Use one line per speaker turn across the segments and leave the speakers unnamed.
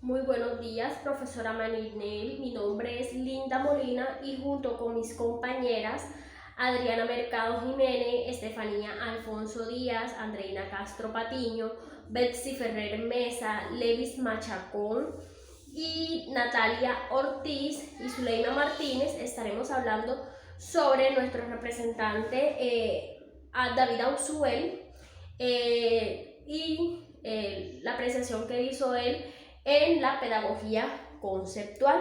Muy buenos días, profesora Maninel. Mi nombre es Linda Molina y junto con mis compañeras Adriana Mercado Jiménez, Estefanía Alfonso Díaz, Andreina Castro Patiño, Betsy Ferrer Mesa, Levis Machacón y Natalia Ortiz y Zuleima Martínez estaremos hablando sobre nuestro representante David Ausubel y la apreciación que hizo él en la pedagogía conceptual.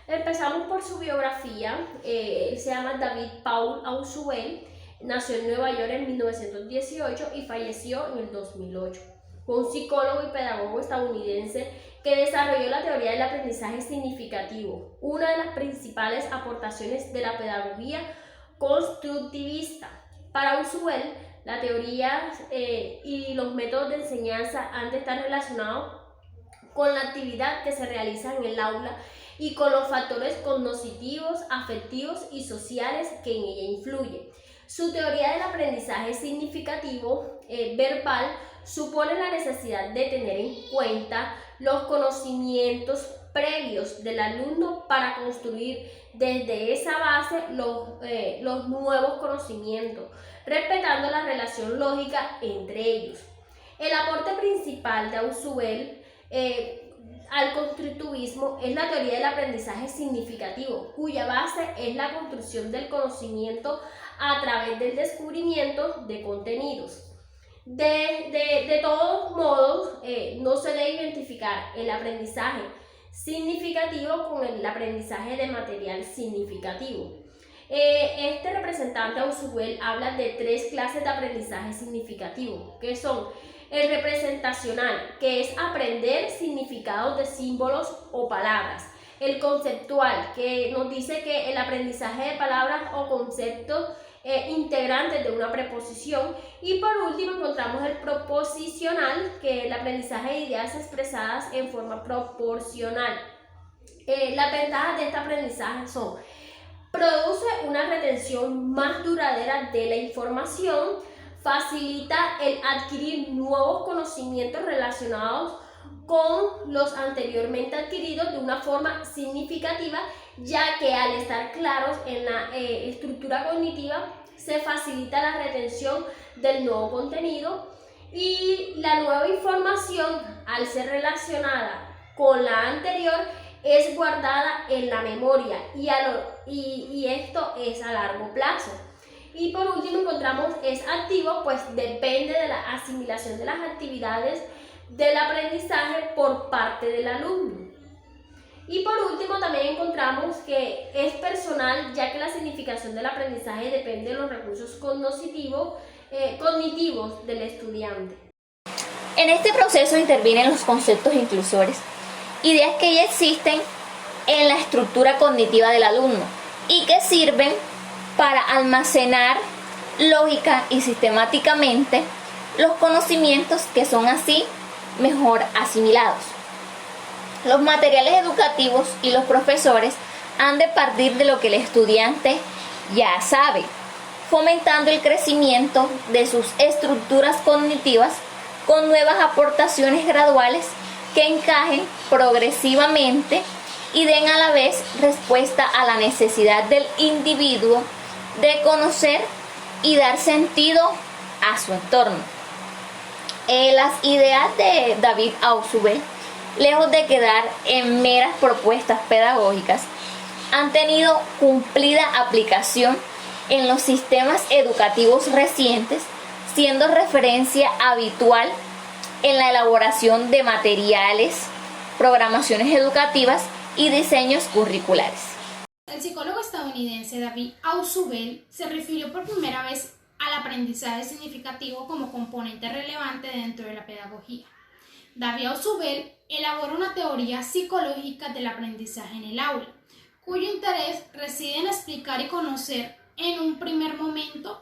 Empezamos por su biografía. Él se llama David Paul Ausubel, nació en Nueva York en 1918 y falleció en el 2008. Fue un psicólogo y pedagogo estadounidense que desarrolló la teoría del aprendizaje significativo, una de las principales aportaciones de la pedagogía constructivista. Para Ausubel, la teoría y los métodos de enseñanza han de estar relacionados con la actividad que se realiza en el aula y con los factores cognitivos, afectivos y sociales que en ella influyen. Su teoría del aprendizaje significativo verbal supone la necesidad de tener en cuenta los conocimientos previos del alumno para construir desde esa base los nuevos conocimientos, respetando la relación lógica entre ellos. El aporte principal de Ausubel al constructivismo es la teoría del aprendizaje significativo, cuya base es la construcción del conocimiento a través del descubrimiento de contenidos. De todos modos, no se debe identificar el aprendizaje significativo con el aprendizaje de material significativo. Este representante Ausubel habla de tres clases de aprendizaje significativo, que son el representacional, que es aprender significados de símbolos o palabras. El conceptual, que nos dice que el aprendizaje de palabras o conceptos integrantes de una preposición. Y por último encontramos el proposicional, que es el aprendizaje de ideas expresadas en forma proporcional. Las ventajas de este aprendizaje son: produce una retención más duradera de la información, facilita el adquirir nuevos conocimientos relacionados con los anteriormente adquiridos de una forma significativa, ya que al estar claros en la estructura cognitiva se facilita la retención del nuevo contenido, y la nueva información, al ser relacionada con la anterior, es guardada en la memoria y esto es a largo plazo. Y por último encontramos es activo, pues depende de la asimilación de las actividades del aprendizaje por parte del alumno. Y por último también encontramos que es personal, ya que la significación del aprendizaje depende de los recursos cognitivos del estudiante.
En este proceso intervienen los conceptos inclusores, ideas que ya existen en la estructura cognitiva del alumno y que sirven para almacenar lógica y sistemáticamente los conocimientos que son así mejor asimilados. Los materiales educativos y los profesores han de partir de lo que el estudiante ya sabe, fomentando el crecimiento de sus estructuras cognitivas con nuevas aportaciones graduales que encajen progresivamente y den a la vez respuesta a la necesidad del individuo de conocer y dar sentido a su entorno. Las ideas de David Ausubel, lejos de quedar en meras propuestas pedagógicas, han tenido cumplida aplicación en los sistemas educativos recientes, siendo referencia habitual en la elaboración de materiales, programaciones educativas y diseños curriculares.
El psicólogo estadounidense David Ausubel se refirió por primera vez al aprendizaje significativo como componente relevante dentro de la pedagogía. David Ausubel elabora una teoría psicológica del aprendizaje en el aula, cuyo interés reside en explicar y conocer en un primer momento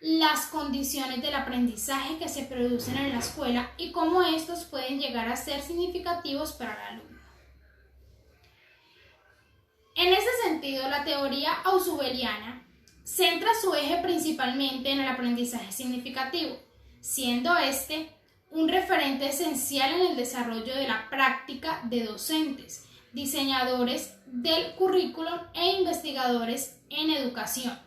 las condiciones del aprendizaje que se producen en la escuela y cómo estos pueden llegar a ser significativos para el alumno. En ese sentido, la teoría ausubeliana centra su eje principalmente en el aprendizaje significativo, siendo este un referente esencial en el desarrollo de la práctica de docentes, diseñadores del currículum e investigadores en educación.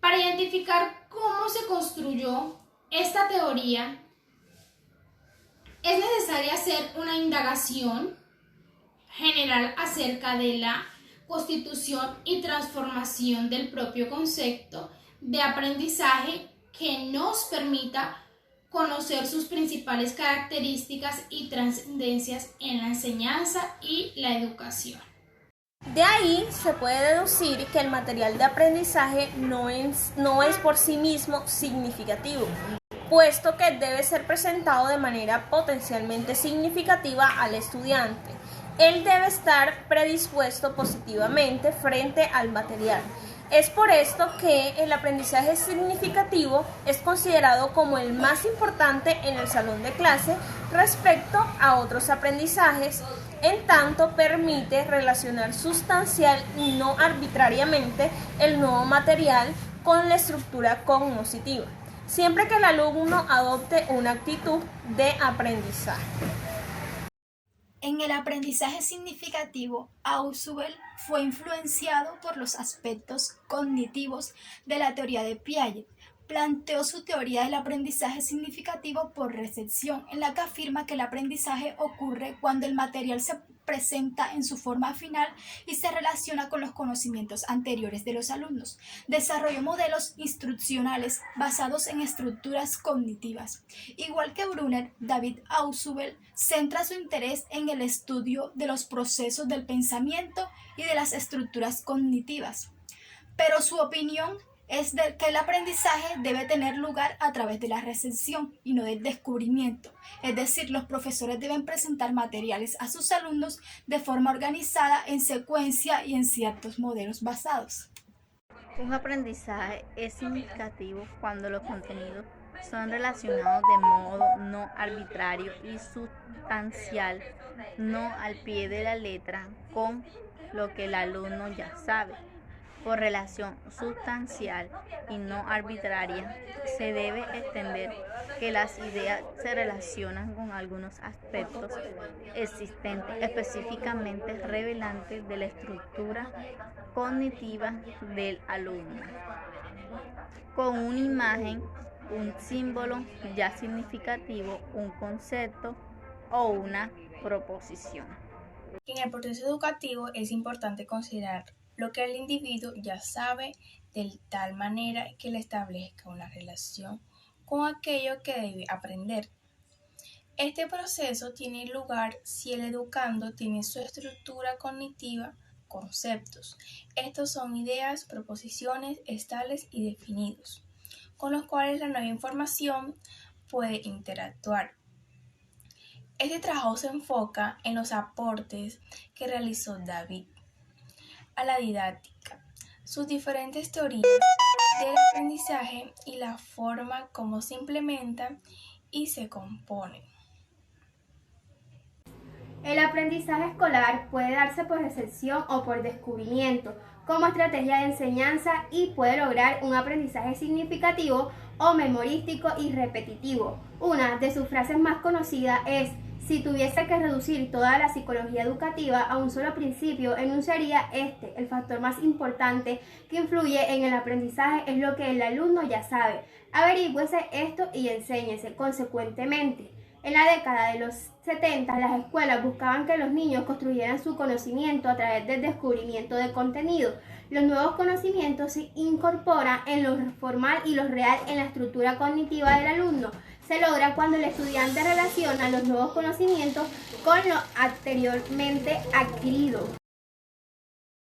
Para identificar cómo se construyó esta teoría, es necesario hacer una indagación general acerca de la constitución y transformación del propio concepto de aprendizaje que nos permita conocer sus principales características y trascendencias en la enseñanza y la educación.
De ahí se puede deducir que el material de aprendizaje no es por sí mismo significativo, puesto que debe ser presentado de manera potencialmente significativa al estudiante. Él debe estar predispuesto positivamente frente al material. Es por esto que el aprendizaje significativo es considerado como el más importante en el salón de clase respecto a otros aprendizajes, en tanto permite relacionar sustancial y no arbitrariamente el nuevo material con la estructura cognitiva, siempre que el alumno adopte una actitud de aprendizaje.
En el aprendizaje significativo, Ausubel fue influenciado por los aspectos cognitivos de la teoría de Piaget. Planteó su teoría del aprendizaje significativo por recepción, en la que afirma que el aprendizaje ocurre cuando el material se presenta en su forma final y se relaciona con los conocimientos anteriores de los alumnos. Desarrolló modelos instruccionales basados en estructuras cognitivas. Igual que Brunner, David Ausubel centra su interés en el estudio de los procesos del pensamiento y de las estructuras cognitivas. Pero su opinión es de que el aprendizaje debe tener lugar a través de la recepción y no del descubrimiento. Es decir, los profesores deben presentar materiales a sus alumnos de forma organizada, en secuencia y en ciertos modelos basados.
Un aprendizaje es significativo cuando los contenidos son relacionados de modo no arbitrario y sustancial, no al pie de la letra, con lo que el alumno ya sabe. Por relación sustancial y no arbitraria, se debe entender que las ideas se relacionan con algunos aspectos existentes, específicamente revelantes de la estructura cognitiva del alumno, con una imagen, un símbolo ya significativo, un concepto o una proposición.
En el proceso educativo es importante considerar lo que el individuo ya sabe de tal manera que le establezca una relación con aquello que debe aprender. Este proceso tiene lugar si el educando tiene su estructura cognitiva, conceptos. Estos son ideas, proposiciones estables y definidos, con los cuales la nueva información puede interactuar. Este trabajo se enfoca en los aportes que realizó David a la didáctica, sus diferentes teorías del aprendizaje y la forma como se implementan y se componen.
El aprendizaje escolar puede darse por recepción o por descubrimiento como estrategia de enseñanza y puede lograr un aprendizaje significativo o memorístico y repetitivo. Una de sus frases más conocidas es: si tuviese que reducir toda la psicología educativa a un solo principio, enunciaría el factor más importante que influye en el aprendizaje es lo que el alumno ya sabe. Averígüese esto y enséñese consecuentemente. En la década de los 70, las escuelas buscaban que los niños construyeran su conocimiento a través del descubrimiento de contenido. Los nuevos conocimientos se incorporan en lo formal y lo real en la estructura cognitiva del alumno. Se logra cuando el estudiante relaciona los nuevos conocimientos con lo anteriormente adquirido.